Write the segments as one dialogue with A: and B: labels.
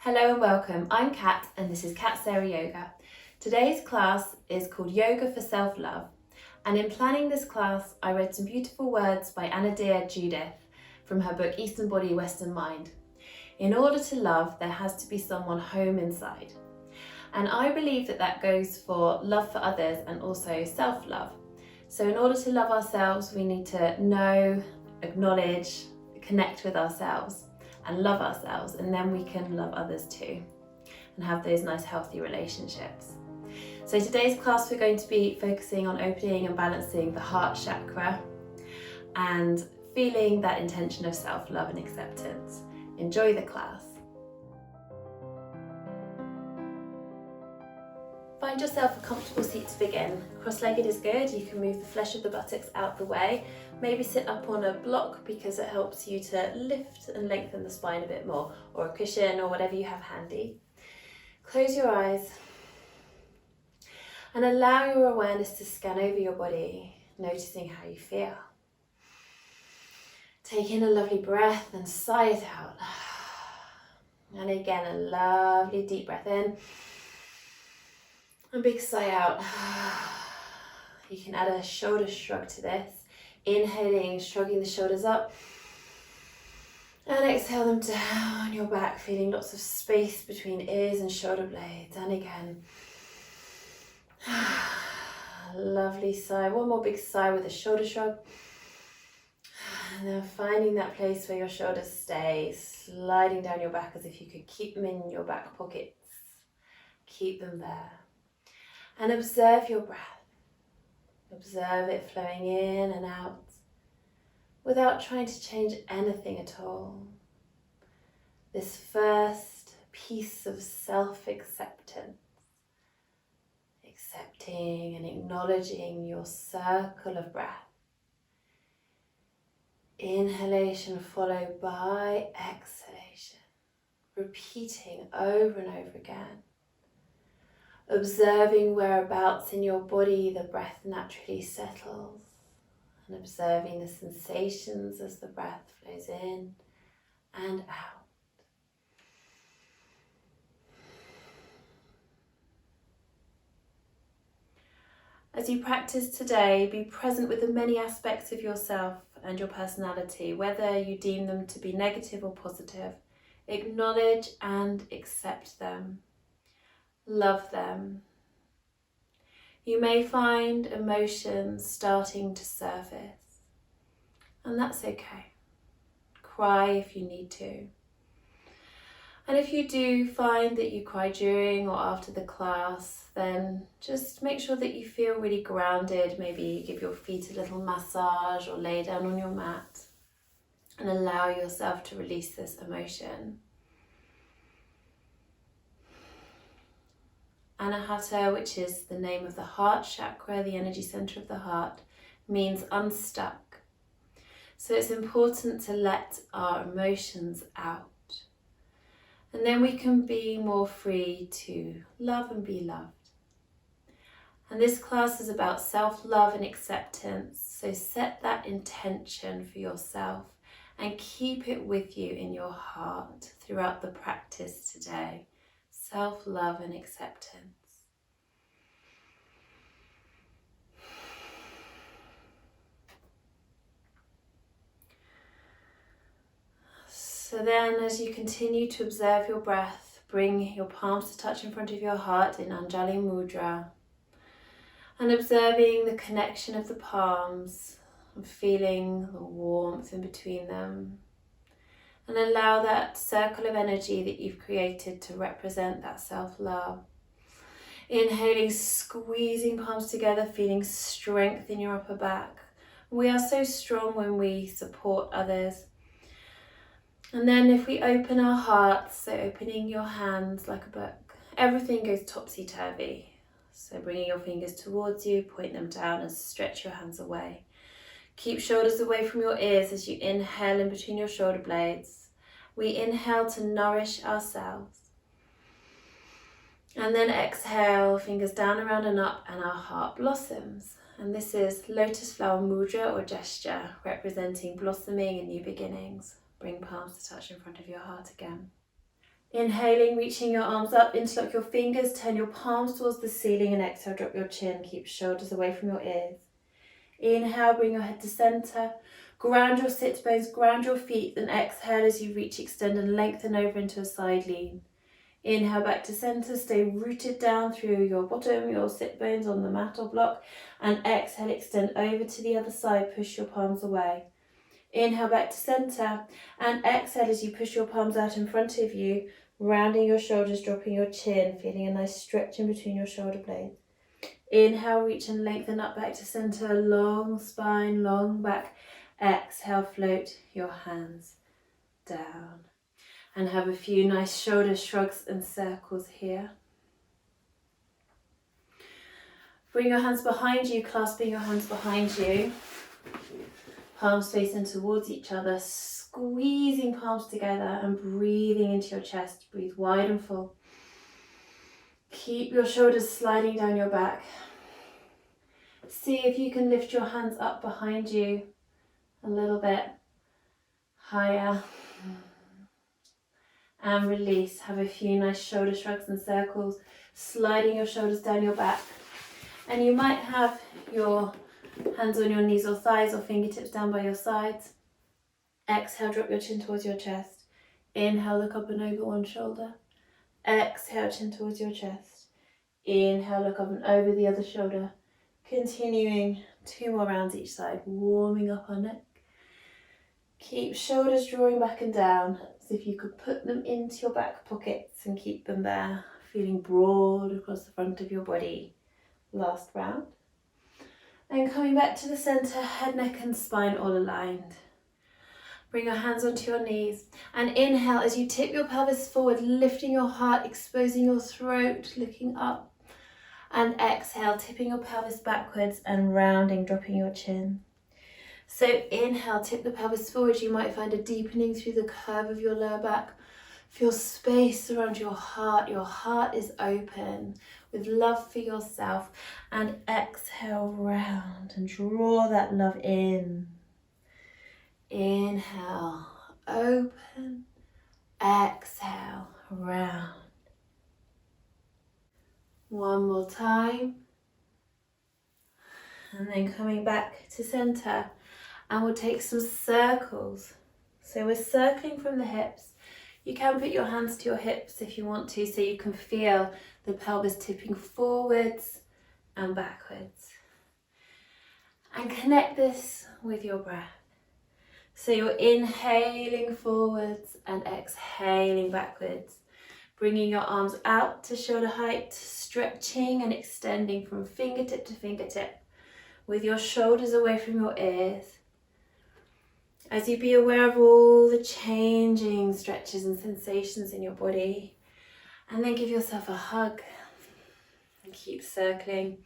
A: Hello and welcome. I'm Kat and this is Kat Sara Yoga. Today's class is called Yoga for Self-Love, and in planning this class I read some beautiful words by Anna Dear Judith from her book Eastern Body, Western Mind. In order to love, there has to be someone home inside. And I believe that goes for love for others and also self-love. So in order to love ourselves, we need to know, acknowledge, connect with ourselves and love ourselves, and then we can love others too and have those nice healthy relationships. So today's class we're going to be focusing on opening and balancing the heart chakra and feeling that intention of self-love and acceptance. Enjoy the class. Find yourself a comfortable seat to begin. Cross-legged is good. You can move the flesh of the buttocks out the way. Maybe sit up on a block because it helps you to lift and lengthen the spine a bit more, or a cushion or whatever you have handy. Close your eyes and allow your awareness to scan over your body, noticing how you feel. Take in a lovely breath and sigh it out. And again, a lovely deep breath in. A big sigh out. You can add a shoulder shrug to this. Inhaling, shrugging the shoulders up. And exhale them down your back, feeling lots of space between ears and shoulder blades. And again. Lovely sigh. One more big sigh with a shoulder shrug. And then finding that place where your shoulders stay, sliding down your back as if you could keep them in your back pockets. Keep them there. And observe your breath. Observe it flowing in and out without trying to change anything at all. This first piece of self-acceptance, accepting and acknowledging your circle of breath. Inhalation followed by exhalation, repeating over and over again. Observing whereabouts in your body the breath naturally settles, and observing the sensations as the breath flows in and out. As you practice today, be present with the many aspects of yourself and your personality, whether you deem them to be negative or positive. Acknowledge and accept them. Love them. You may find emotions starting to surface, and that's okay. Cry if you need to. And if you do find that you cry during or after the class, then just make sure that you feel really grounded. Maybe give your feet a little massage or lay down on your mat and allow yourself to release this emotion. Anahata, which is the name of the heart chakra, the energy center of the heart, means unstuck. So it's important to let our emotions out. And then we can be more free to love and be loved. And this class is about self-love and acceptance. So set that intention for yourself and keep it with you in your heart throughout the practice today. Self-love and acceptance. So then as you continue to observe your breath, bring your palms to touch in front of your heart in Anjali Mudra. And observing the connection of the palms and feeling the warmth in between them. And allow that circle of energy that you've created to represent that self-love. Inhaling, squeezing palms together, feeling strength in your upper back. We are so strong when we support others. And then if we open our hearts, so opening your hands like a book, everything goes topsy-turvy. So bringing your fingers towards you, point them down and stretch your hands away. Keep shoulders away from your ears as you inhale in between your shoulder blades. We inhale to nourish ourselves. And then exhale, fingers down, around and up, and our heart blossoms. And this is lotus flower mudra or gesture, representing blossoming and new beginnings. Bring palms to touch in front of your heart again. Inhaling, reaching your arms up, interlock your fingers, turn your palms towards the ceiling, and exhale, drop your chin. Keep shoulders away from your ears. Inhale, bring your head to center. Ground your sit bones, ground your feet, then exhale as you reach, extend and lengthen over into a side lean. Inhale back to center, stay rooted down through your bottom, your sit bones on the mat or block, and exhale, extend over to the other side, push your palms away. Inhale back to center, and exhale as you push your palms out in front of you, rounding your shoulders, dropping your chin, feeling a nice stretch in between your shoulder blades. Inhale, reach and lengthen up back to center, long spine, long back. Exhale, float your hands down. And have a few nice shoulder shrugs and circles here. Bring your hands behind you, clasping your hands behind you. Palms facing towards each other, squeezing palms together and breathing into your chest. Breathe wide and full. Keep your shoulders sliding down your back. See if you can lift your hands up behind you a little bit higher. And release. Have a few nice shoulder shrugs and circles, sliding your shoulders down your back. And you might have your hands on your knees or thighs or fingertips down by your sides. Exhale, drop your chin towards your chest. Inhale, look up and over one shoulder. Exhale, chin towards your chest. Inhale, look up and over the other shoulder. Continuing 2 more rounds each side, warming up our neck. Keep shoulders drawing back and down, as if you could put them into your back pockets and keep them there, feeling broad across the front of your body. Last round. And coming back to the center, head, neck and spine all aligned. Bring your hands onto your knees and inhale as you tip your pelvis forward, lifting your heart, exposing your throat, looking up. And exhale, tipping your pelvis backwards and rounding, dropping your chin. So inhale, tip the pelvis forward. You might find a deepening through the curve of your lower back. Feel space around your heart. Your heart is open with love for yourself. And exhale, round and draw that love in. Inhale, open. Exhale, round. One more time. And then coming back to center. And we'll take some circles. So we're circling from the hips. You can put your hands to your hips if you want to, so you can feel the pelvis tipping forwards and backwards. And connect this with your breath. So you're inhaling forwards and exhaling backwards. Bringing your arms out to shoulder height, stretching and extending from fingertip to fingertip with your shoulders away from your ears. As you be aware of all the changing stretches and sensations in your body, and then give yourself a hug and keep circling.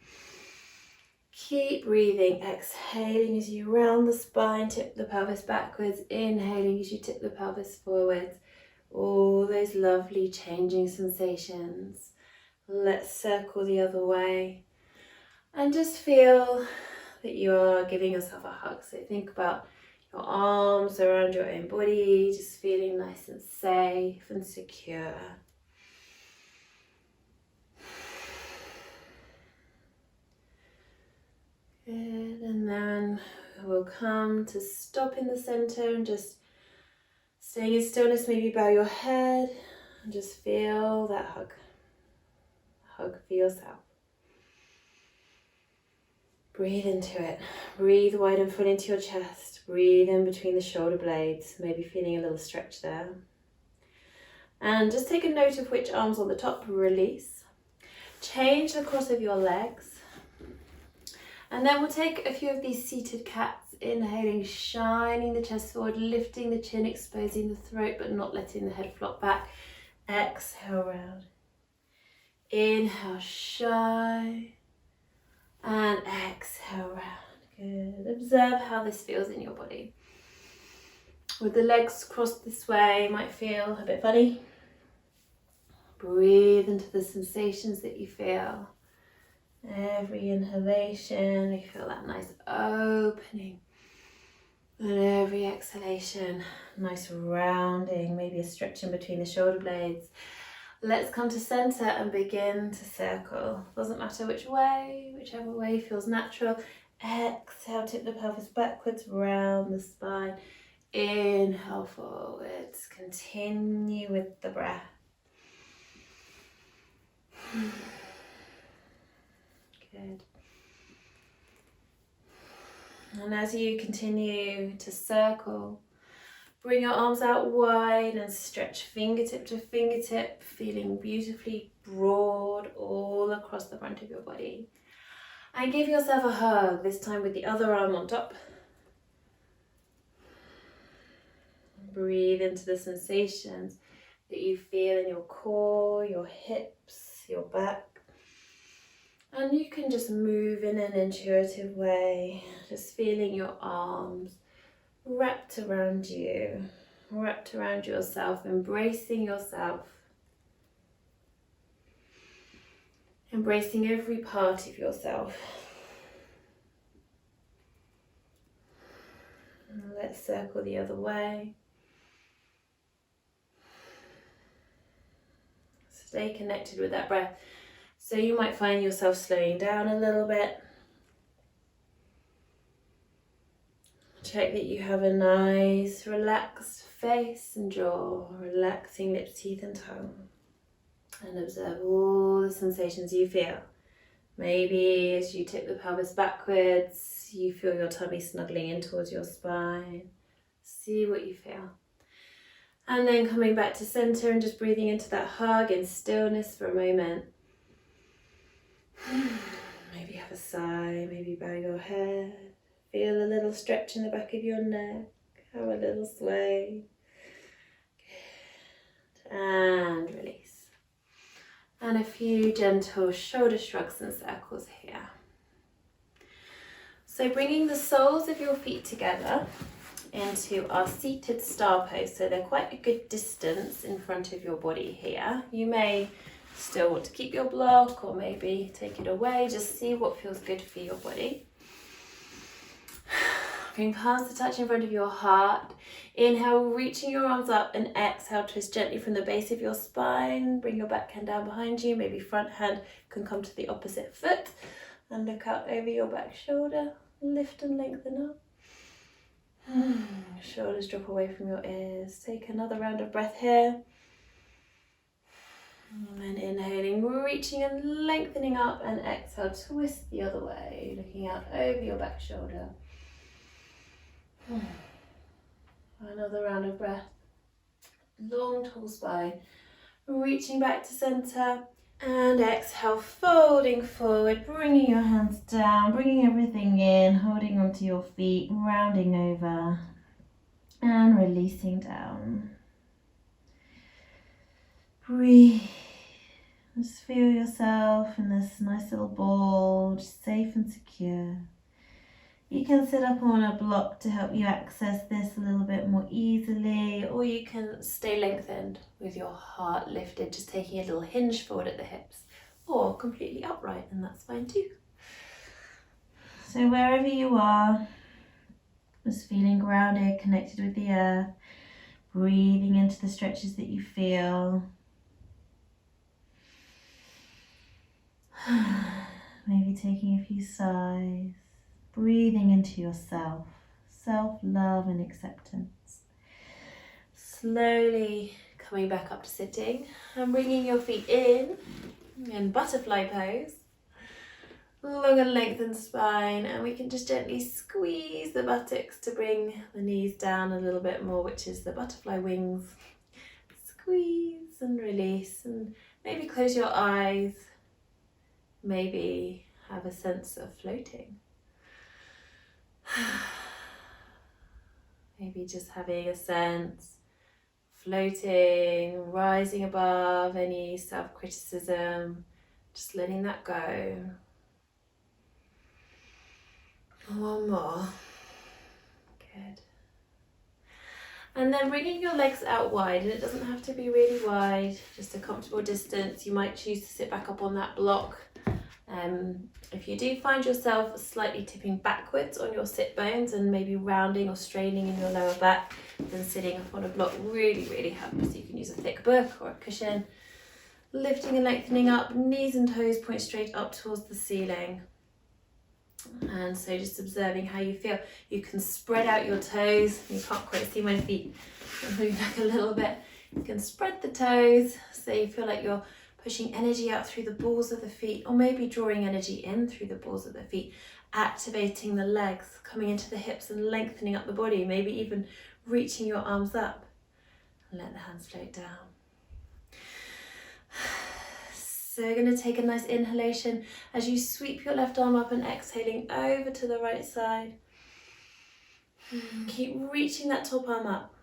A: Keep breathing, exhaling as you round the spine, tip the pelvis backwards, inhaling as you tip the pelvis forwards. All those lovely changing sensations. Let's circle the other way and just feel that you are giving yourself a hug. So think about your arms around your own body, just feeling nice and safe and secure. Good, and then we'll come to stop in the center and just staying in stillness, maybe bow your head and just feel that hug. Hug for yourself. Breathe into it. Breathe wide and full into your chest. Breathe in between the shoulder blades, maybe feeling a little stretch there. And just take a note of which arm's on the top, release. Change the cross of your legs. And then we'll take a few of these seated cats, inhaling, shining the chest forward, lifting the chin, exposing the throat, but not letting the head flop back. Exhale, round. Inhale, shine. And exhale, round. Good. Observe how this feels in your body. With the legs crossed this way, you might feel a bit funny. Breathe into the sensations that you feel. Every inhalation, you feel that nice opening And every exhalation, nice rounding, maybe a stretch in between the shoulder blades. Let's come to center and begin to circle. Doesn't matter which way, whichever way feels natural. Exhale, tip the pelvis backwards, round the spine. Inhale forwards, continue with the breath. Good. And as you continue to circle, bring your arms out wide and stretch fingertip to fingertip, feeling beautifully broad all across the front of your body. And give yourself a hug, this time with the other arm on top. Breathe into the sensations that you feel in your core, your hips, your back. And you can just move in an intuitive way, just feeling your arms wrapped around you, wrapped around yourself, embracing yourself. Embracing every part of yourself. And let's circle the other way. Stay connected with that breath. So you might find yourself slowing down a little bit. Check that you have a nice relaxed face and jaw, relaxing lips, teeth and tongue. And observe all the sensations you feel. Maybe as you tip the pelvis backwards, you feel your tummy snuggling in towards your spine. See what you feel. And then coming back to center and just breathing into that hug in stillness for a moment. Maybe have a sigh, maybe bow your head. Feel a little stretch in the back of your neck. Have a little sway. Good. And release. And a few gentle shoulder shrugs and circles here. So bringing the soles of your feet together into our seated star pose. So they're quite a good distance in front of your body here. You may still want to keep your block or maybe take it away. Just see what feels good for your body. Bring palms to touch in front of your heart. Inhale, reaching your arms up, and exhale, twist gently from the base of your spine. Bring your back hand down behind you. Maybe front hand can come to the opposite foot. And look out over your back shoulder. Lift and lengthen up. Shoulders drop away from your ears. Take another round of breath here. And then inhaling, reaching and lengthening up, and exhale, twist the other way, looking out over your back shoulder. Another round of breath. Long, tall spine. Reaching back to center. And exhale, folding forward, bringing your hands down, bringing everything in, holding onto your feet, rounding over, and releasing down. Breathe. Just feel yourself in this nice little ball, just safe and secure. You can sit up on a block to help you access this a little bit more easily, or you can stay lengthened with your heart lifted, just taking a little hinge forward at the hips, or completely upright, and that's fine too. So wherever you are, just feeling grounded, connected with the earth, breathing into the stretches that you feel. Maybe taking a few sighs. Breathing into yourself, self-love and acceptance. Slowly coming back up to sitting and bringing your feet in butterfly pose. Long and lengthened spine, and we can just gently squeeze the buttocks to bring the knees down a little bit more, which is the butterfly wings. Squeeze and release, and maybe close your eyes. Maybe have a sense of floating. Maybe just having a sense, floating, rising above any self-criticism, just letting that go. One more. Good. And then bringing your legs out wide, and it doesn't have to be really wide, just a comfortable distance. You might choose to sit back up on that block If you do find yourself slightly tipping backwards on your sit bones and maybe rounding or straining in your lower back, then sitting up on a block really helps. You can use a thick book or a cushion. Lifting and lengthening up, knees and toes point straight up towards the ceiling. And so just observing how you feel. You can spread out your toes. You can't quite see my feet. I'm moving back a little bit. You can spread the toes so you feel like you're pushing energy out through the balls of the feet, or maybe drawing energy in through the balls of the feet, activating the legs, coming into the hips and lengthening up the body, maybe even reaching your arms up. And let the hands float down. So we're going to take a nice inhalation as you sweep your left arm up and exhaling over to the right side. Keep reaching that top arm up.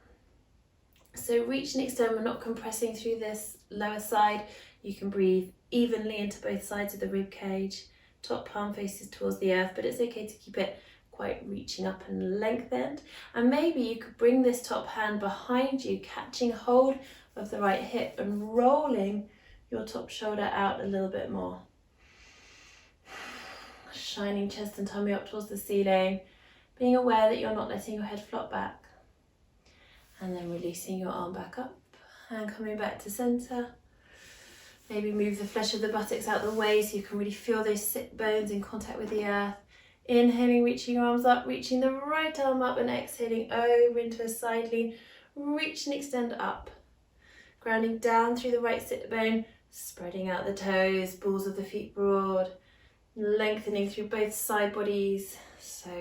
A: So reach and extend, we're not compressing through this lower side. You can breathe evenly into both sides of the rib cage. Top palm faces towards the earth, but it's okay to keep it quite reaching up and lengthened. And maybe you could bring this top hand behind you, catching hold of the right hip and rolling your top shoulder out a little bit more. Shining chest and tummy up towards the ceiling, being aware that you're not letting your head flop back. And then releasing your arm back up and coming back to center. Maybe move the flesh of the buttocks out the way so you can really feel those sit bones in contact with the earth. Inhaling, reaching your arms up, reaching the right arm up and exhaling over into a side lean. Reach and extend up. Grounding down through the right sit bone, spreading out the toes, balls of the feet broad. Lengthening through both side bodies so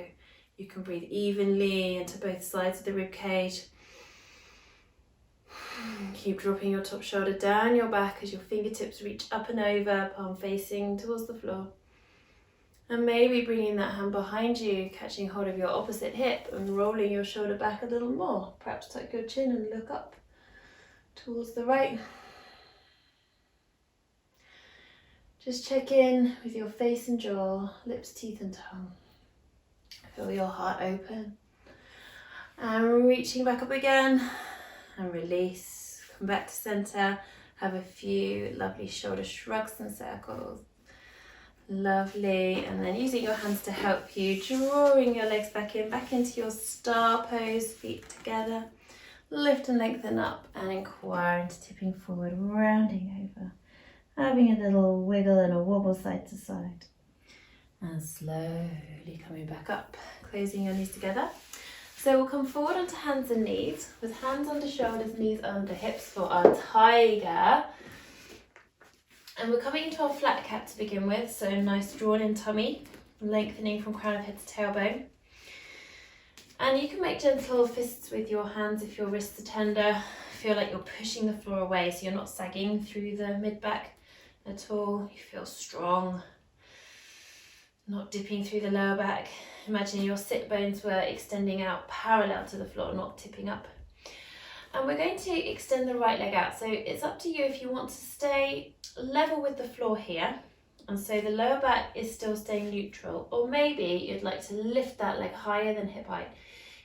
A: you can breathe evenly into both sides of the rib cage. Keep dropping your top shoulder down your back as your fingertips reach up and over, palm facing towards the floor. And maybe bringing that hand behind you, catching hold of your opposite hip and rolling your shoulder back a little more. Perhaps tuck your chin and look up towards the right. Just check in with your face and jaw, lips, teeth and tongue. Feel your heart open. And reaching back up again. And release, come back to center, have a few lovely shoulder shrugs and circles. Lovely, and then using your hands to help you, drawing your legs back into your star pose, feet together. Lift and lengthen up and inquire into tipping forward, rounding over. Having a little wiggle and a wobble side to side. And slowly coming back up, closing your knees together. So we'll come forward onto hands and knees, with hands under shoulders, knees under hips for our tiger. And we're coming into our flat cat to begin with, so nice drawn in tummy, lengthening from crown of head to tailbone. And you can make gentle fists with your hands if your wrists are tender. Feel like you're pushing the floor away, so you're not sagging through the mid-back at all. You feel strong, not dipping through the lower back. Imagine your sit bones were extending out parallel to the floor, not tipping up. And we're going to extend the right leg out. So it's up to you if you want to stay level with the floor here. And so the lower back is still staying neutral. Or maybe you'd like to lift that leg higher than hip height.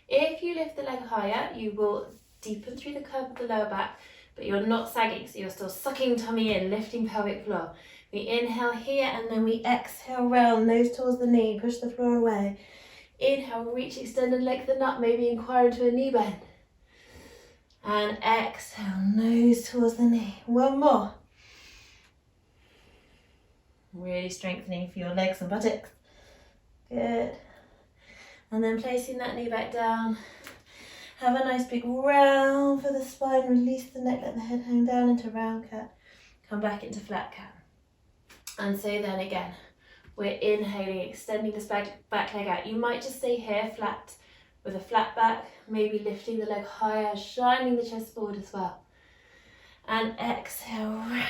A: If you lift the leg higher, you will deepen through the curve of the lower back, but you're not sagging. So you're still sucking tummy in, lifting pelvic floor. We inhale here and then we exhale round, nose towards the knee, push the floor away. Inhale, reach, extend and lengthen up, maybe inquire into a knee bend. And exhale, nose towards the knee. One more. Really strengthening for your legs and buttocks. Good. And then placing that knee back down. Have a nice big round for the spine. Release the neck, let the head hang down into round cat. Come back into flat cat. And so then again, we're inhaling, extending this back leg out. You might just stay here flat with a flat back, maybe lifting the leg higher, shining the chest forward as well. And exhale, round,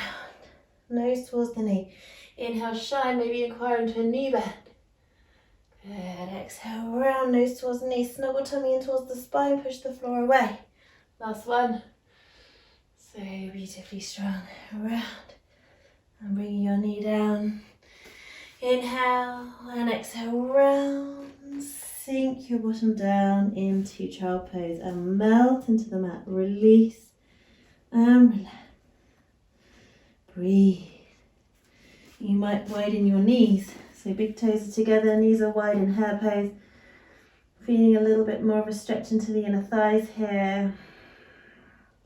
A: nose towards the knee. Inhale, shine, maybe inquire into a knee bend. Good, exhale, round, nose towards the knee. Snuggle tummy in towards the spine, push the floor away. Last one. So beautifully strong, round. And bringing your knee down. Inhale and exhale, round. Sink your bottom down into child pose and melt into the mat. Release and relax. Breathe. you might widen your knees. So big toes are together, knees are wide in hare pose. Feeling a little bit more of a stretch into the inner thighs here.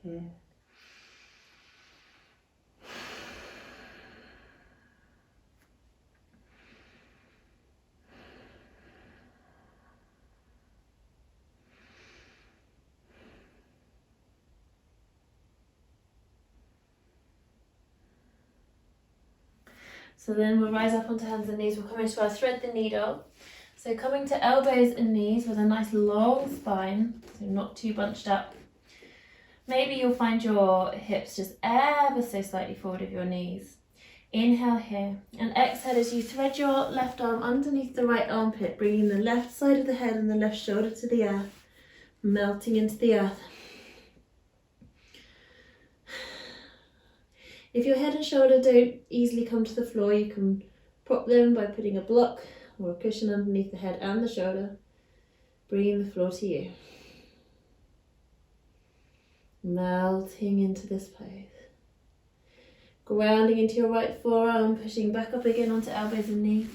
A: Good. So then we'll rise up onto hands and knees. We'll come into our thread the needle. So coming to elbows and knees with a nice long spine, so not too bunched up. Maybe you'll find your hips just ever so slightly forward of your knees. Inhale here and exhale as you thread your left arm underneath the right armpit, bringing the left side of the head and the left shoulder to the earth, melting into the earth. If your head and shoulder don't easily come to the floor, you can prop them by putting a block or a cushion underneath the head and the shoulder, bringing the floor to you. Melting into this pose. Grounding into your right forearm, pushing back up again onto elbows and knees.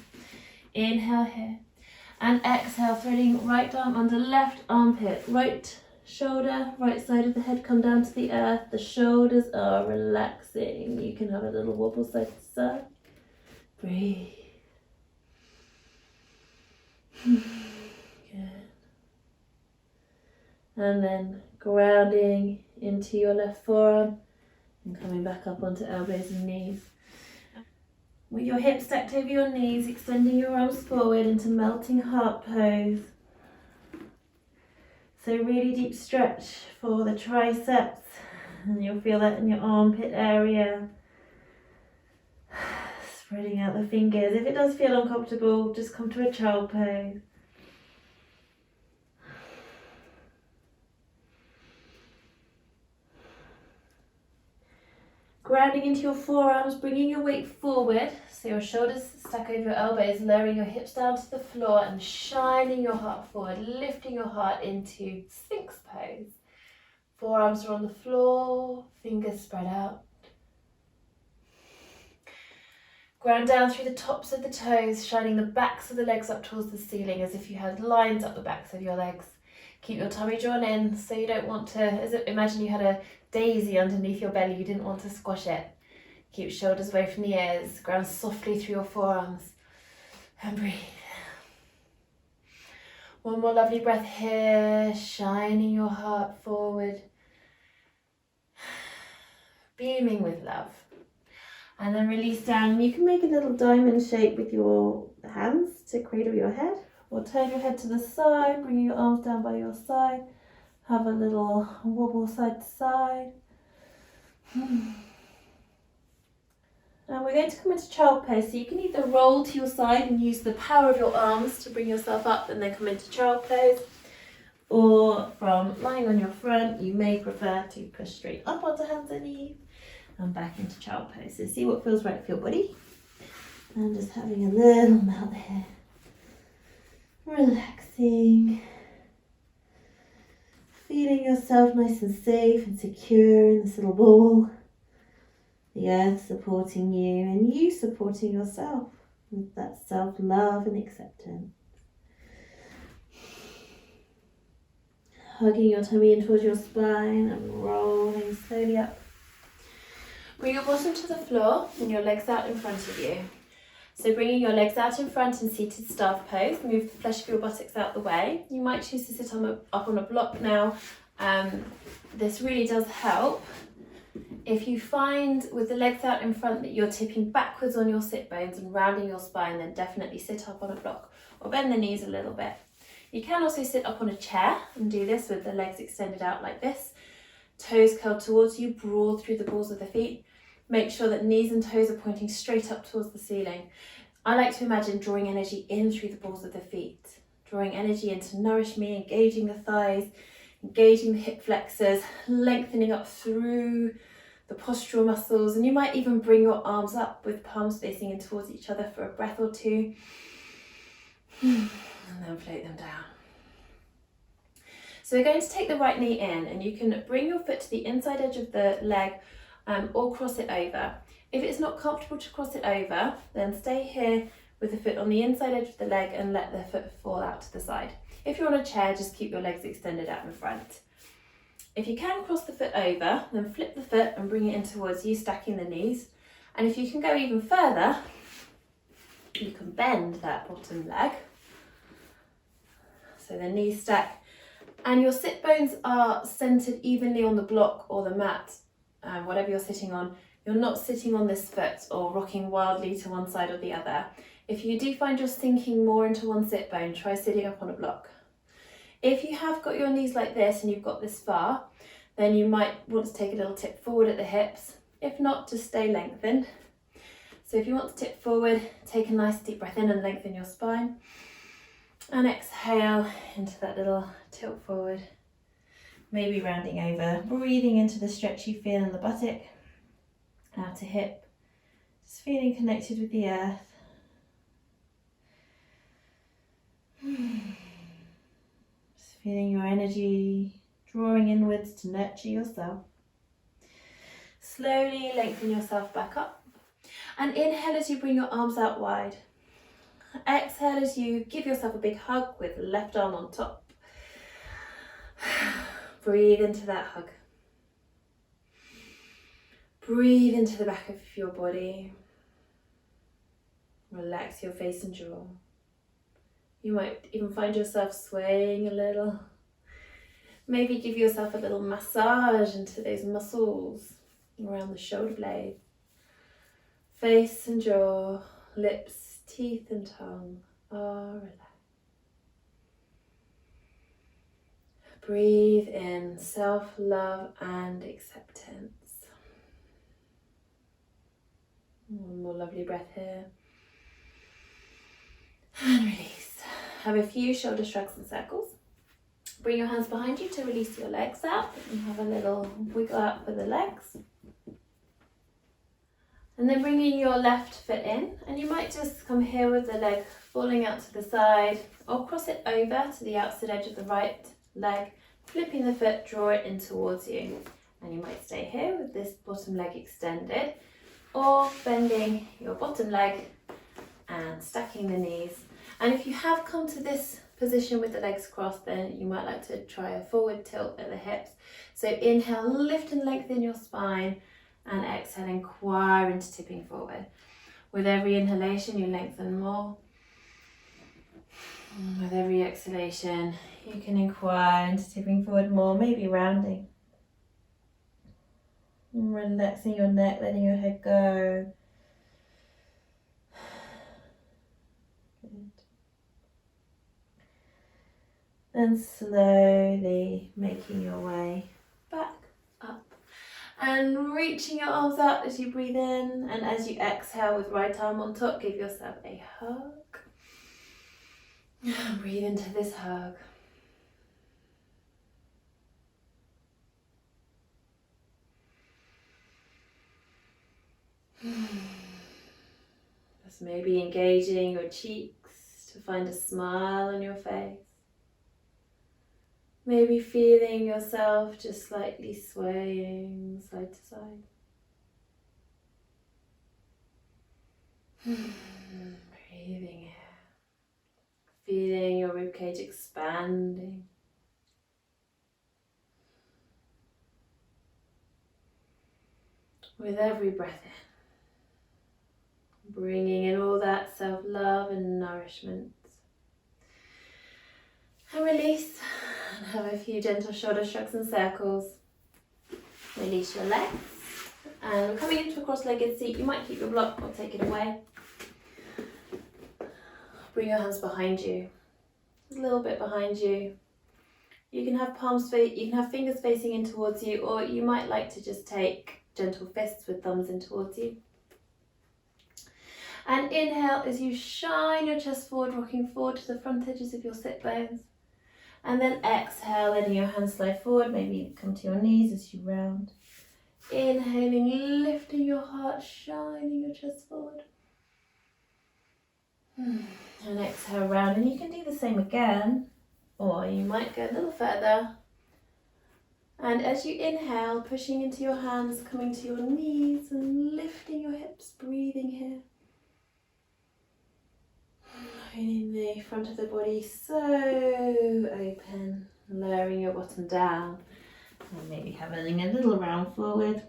A: Inhale here. And exhale, threading right arm under left armpit, right shoulder, right side of the head come down to the earth. The shoulders are relaxing. You can have a little wobble side to side. Breathe. Good. And then grounding into your left forearm and coming back up onto elbows and knees. With your hips stacked over your knees, extending your arms forward into melting heart pose. So really deep stretch for the triceps, and you'll feel that in your armpit area. Spreading out the fingers. If it does feel uncomfortable, just come to a child pose. Grounding into your forearms, bringing your weight forward, so your shoulders stack over your elbows, lowering your hips down to the floor and shining your heart forward, lifting your heart into Sphinx pose. Forearms are on the floor, fingers spread out. Ground down through the tops of the toes, shining the backs of the legs up towards the ceiling as if you had lines up the backs of your legs. Keep your tummy drawn in, so you don't want to, imagine you had a daisy underneath your belly, you didn't want to squash it. Keep shoulders away from the ears, ground softly through your forearms, and breathe. One more lovely breath here, shining your heart forward, beaming with love. And then release down. You can make a little diamond shape with your hands to cradle your head, or turn your head to the side, bring your arms down by your side. Have a little wobble side to side. And we're going to come into child pose. So you can either roll to your side and use the power of your arms to bring yourself up and then come into child pose. Or from lying on your front, you may prefer to push straight up onto hands and knees and back into child pose. So see what feels right for your body. And just having a little melt here. Relaxing. Feeling yourself nice and safe and secure in this little ball. The earth supporting you and you supporting yourself with that self-love and acceptance. Hugging your tummy in towards your spine and rolling slowly up. Bring your bottom to the floor and your legs out in front of you. So bringing your legs out in front in seated staff pose, move the flesh of your buttocks out the way. You might choose to sit up on a block now. This really does help. If you find with the legs out in front that you're tipping backwards on your sit bones and rounding your spine, then definitely sit up on a block or bend the knees a little bit. You can also sit up on a chair and do this with the legs extended out like this. Toes curled towards you, broad through the balls of the feet. Make sure that knees and toes are pointing straight up towards the ceiling. I like to imagine drawing energy in through the balls of the feet, drawing energy in to nourish me, engaging the thighs, engaging the hip flexors, lengthening up through the postural muscles, and you might even bring your arms up with palms facing in towards each other for a breath or two, and then float them down. So we're going to take the right knee in, and you can bring your foot to the inside edge of the leg or cross it over. If it's not comfortable to cross it over, then stay here with the foot on the inside edge of the leg and let the foot fall out to the side. If you're on a chair, just keep your legs extended out in front. If you can cross the foot over, then flip the foot and bring it in towards you, stacking the knees. And if you can go even further, you can bend that bottom leg. So the knees stack. And your sit bones are centered evenly on the block or the mat, whatever you're sitting on. You're not sitting on this foot or rocking wildly to one side or the other. If you do find you're sinking more into one sit bone, try sitting up on a block. If you have got your knees like this and you've got this far, then you might want to take a little tip forward at the hips. If not, just stay lengthened. So if you want to tip forward, take a nice deep breath in and lengthen your spine. And exhale into that little tilt forward. Maybe rounding over, breathing into the stretch you feel in the buttock. Outer hip, just feeling connected with the earth. Just feeling your energy drawing inwards to nurture yourself. Slowly lengthen yourself back up. And inhale as you bring your arms out wide. Exhale as you give yourself a big hug with the left arm on top. Breathe into that hug. Breathe into the back of your body. Relax your face and jaw. You might even find yourself swaying a little. Maybe give yourself a little massage into those muscles around the shoulder blade. Face and jaw, lips, teeth and tongue are relaxed. Breathe in self-love and acceptance. One more lovely breath here. And release. Have a few shoulder shrugs and circles. Bring your hands behind you to release your legs out and have a little wiggle out for the legs. And then bringing your left foot in, and you might just come here with the leg falling out to the side or cross it over to the outside edge of the right leg, flipping the foot, draw it in towards you. And you might stay here with this bottom leg extended, or bending your bottom leg and stacking the knees. And if you have come to this position with the legs crossed, then you might like to try a forward tilt at the hips. So inhale, lift and lengthen your spine, and exhale, inquire into tipping forward. With every inhalation, you lengthen more. With every exhalation, you can inquire into tipping forward more, maybe rounding. Relaxing your neck, letting your head go. Good. And slowly making your way back up. And reaching your arms out as you breathe in, and as you exhale with right arm on top, give yourself a hug. Breathe into this hug. Just maybe engaging your cheeks to find a smile on your face. Maybe feeling yourself just slightly swaying side to side. Breathing in. Feeling your ribcage expanding. With every breath in, bringing in all that self-love and nourishment. And release, and have a few gentle shoulder shrugs and circles. Release your legs, and we're coming into a cross-legged seat. You might keep your block or take it away. Bring your hands behind you, a little bit behind you. You can have fingers facing in towards you, or you might like to just take gentle fists with thumbs in towards you. And inhale as you shine your chest forward, rocking forward to the front edges of your sit bones. And then exhale, letting your hands slide forward, maybe come to your knees as you round. Inhaling, lifting your heart, shining your chest forward. And exhale, round. And you can do the same again, or you might go a little further And as you inhale, pushing into your hands, coming to your knees and lifting your hips, breathing here. Feeling the front of the body so open, lowering your bottom down. And maybe having a little round forward.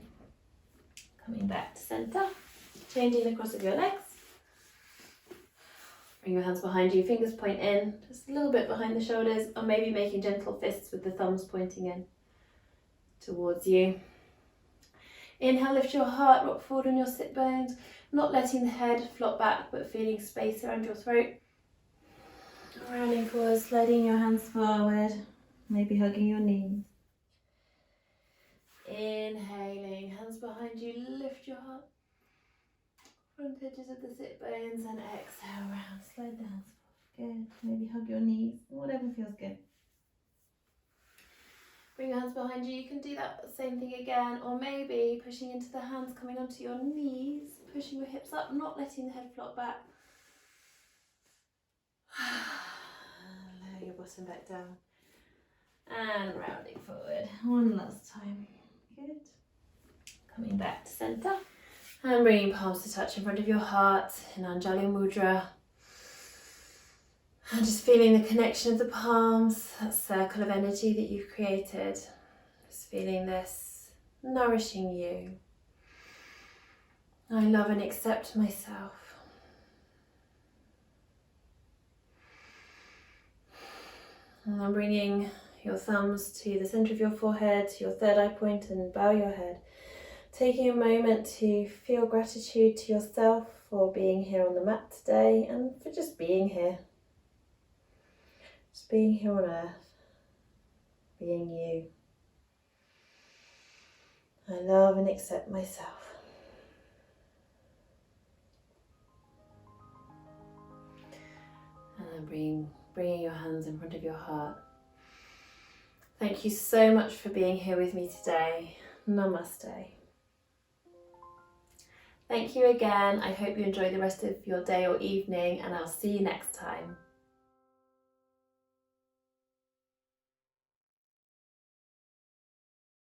A: Coming back to centre, changing the cross of your legs. Bring your hands behind you, fingers point in, just a little bit behind the shoulders, or maybe making gentle fists with the thumbs pointing in towards you. Inhale, lift your heart, rock forward on your sit bones, not letting the head flop back, but feeling space around your throat. Rounding forward, sliding your hands forward, maybe hugging your knees. Inhaling, hands behind you, lift your heart. Front edges of the sit bones and exhale round, slide the hands forward. Good, maybe hug your knees, whatever feels good. Bring your hands behind you, you can do that same thing again, or maybe pushing into the hands, coming onto your knees, pushing your hips up, not letting the head flop back. Lower your bottom back down. And rounding forward, one last time. Good. Coming back to centre. And bringing palms to touch in front of your heart in Anjali Mudra. And just feeling the connection of the palms, that circle of energy that you've created. Just feeling this nourishing you. I love and accept myself. And then bringing your thumbs to the centre of your forehead, to your third eye point, and bow your head. Taking a moment to feel gratitude to yourself for being here on the mat today and for just being here. Just being here on earth, being you. I love and accept myself. And then bringing your hands in front of your heart. Thank you so much for being here with me today. Namaste. Thank you again. I hope you enjoy the rest of your day or evening, and I'll see you next time.